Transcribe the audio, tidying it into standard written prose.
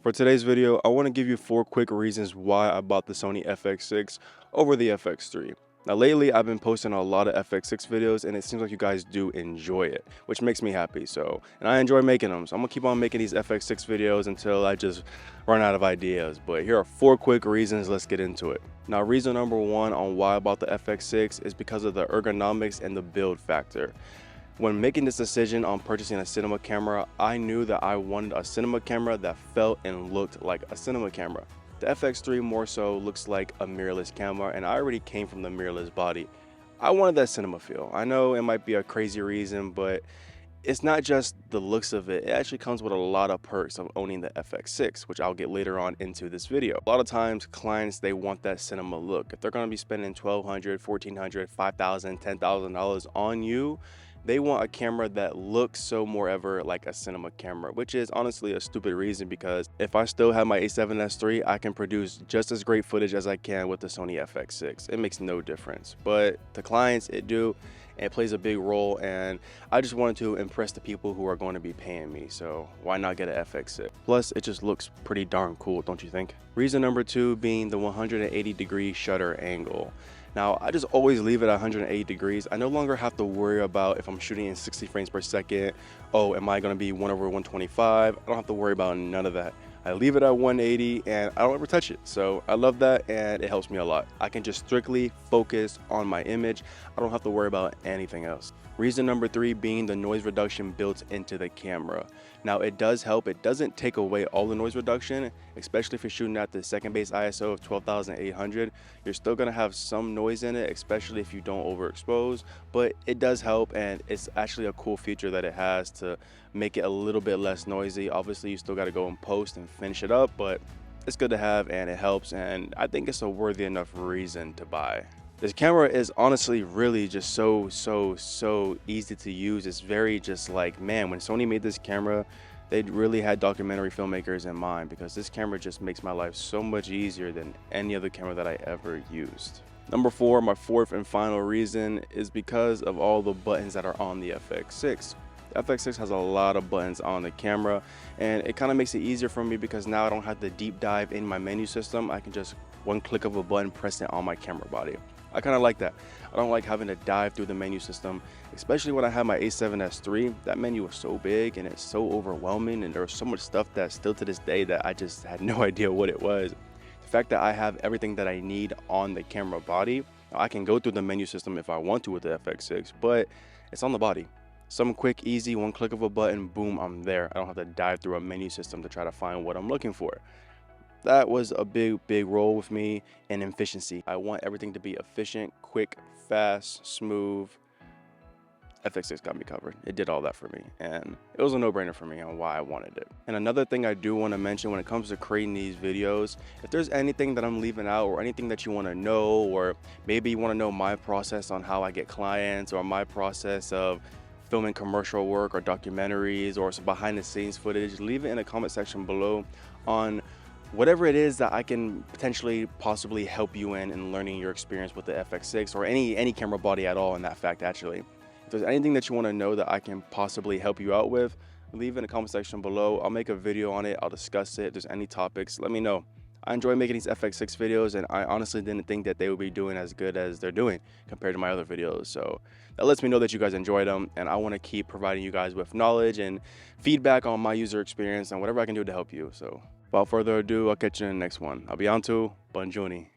For today's video, I want to give you 4 quick reasons why I bought the Sony FX6 over the FX3. Now lately, I've been posting a lot of FX6 videos and it seems like you guys do enjoy it, which makes me happy. And I enjoy making them, so I'm gonna keep on making these FX6 videos until I just run out of ideas. But here are 4 quick reasons, let's get into it. Now, reason number 1 on why I bought the FX6 is because of the ergonomics and the build factor. When making this decision on purchasing a cinema camera, I knew that I wanted a cinema camera that felt and looked like a cinema camera. The FX3 more so looks like a mirrorless camera, and I already came from the mirrorless body. I wanted that cinema feel. I know it might be a crazy reason, but it's not just the looks of it. It actually comes with a lot of perks of owning the FX6, which I'll get later on into this video. A lot of times clients, they want that cinema look. If they're gonna be spending $1,200, $1,400, $5,000, $10,000 on you, they want a camera that looks so more ever like a cinema camera, which is honestly a stupid reason, because if I still have my a7S III, I can produce just as great footage as I can with the Sony FX6. It makes no difference, but to clients it do, and it plays a big role, and I just wanted to impress the people who are going to be paying me, so why not get an FX6? Plus, it just looks pretty darn cool, don't you think? Reason number 2 being the 180-degree shutter angle. Now, I just always leave it at 180 degrees. I no longer have to worry about if I'm shooting in 60 frames per second. Oh, am I gonna be 1/125? I don't have to worry about none of that. I leave it at 180 and I don't ever touch it. So I love that, and it helps me a lot. I can just strictly focus on my image. I don't have to worry about anything else. Reason number 3 being the noise reduction built into the camera. Now, it does help. It doesn't take away all the noise reduction, especially if you're shooting at the second base ISO of 12,800. You're still gonna have some noise in it, especially if you don't overexpose, but it does help, and it's actually a cool feature that it has to make it a little bit less noisy. Obviously, you still gotta go and post and finish it up, but it's good to have and it helps, and I think it's a worthy enough reason to buy. This camera is honestly really just so easy to use. It's very just like, man, when Sony made this camera, they really had documentary filmmakers in mind, because this camera just makes my life so much easier than any other camera that I ever used. Number 4, my 4th and final reason, is because of all the buttons that are on the FX6. The FX6 has a lot of buttons on the camera, and it kind of makes it easier for me because now I don't have to deep dive in my menu system. I can just one click of a button press it on my camera body. I kind of like that. I don't like having to dive through the menu system, especially when I have my a7S III. That menu was so big and it's so overwhelming, and there was so much stuff that still to this day that I just had no idea what it was. The fact that I have everything that I need on the camera body, I can go through the menu system if I want to with the FX6, but it's on the body. Some quick, easy, one click of a button, boom, I'm there. I don't have to dive through a menu system to try to find what I'm looking for. That was a big role with me in efficiency. I want everything to be efficient, quick, fast, smooth. FX6 got me covered. It did all that for me, and it was a no-brainer for me on why I wanted it. And another thing I do want to mention when it comes to creating these videos, if there's anything that I'm leaving out or anything that you want to know, or maybe you want to know my process on how I get clients, or my process of filming commercial work or documentaries or some behind the scenes footage, leave it in the comment section below on whatever it is that I can potentially possibly help you in learning your experience with the FX6 or any camera body at all, in that fact. Actually, if there's anything that you want to know that I can possibly help you out with, leave it in the comment section below. I'll make a video on it. I'll discuss it. If there's any topics, let me know. I enjoy making these FX6 videos, and I honestly didn't think that they would be doing as good as they're doing compared to my other videos. So that lets me know that you guys enjoy them, and I want to keep providing you guys with knowledge and feedback on my user experience and whatever I can do to help you. So without further ado, I'll catch you in the next one. Abiantu, Bonjourni.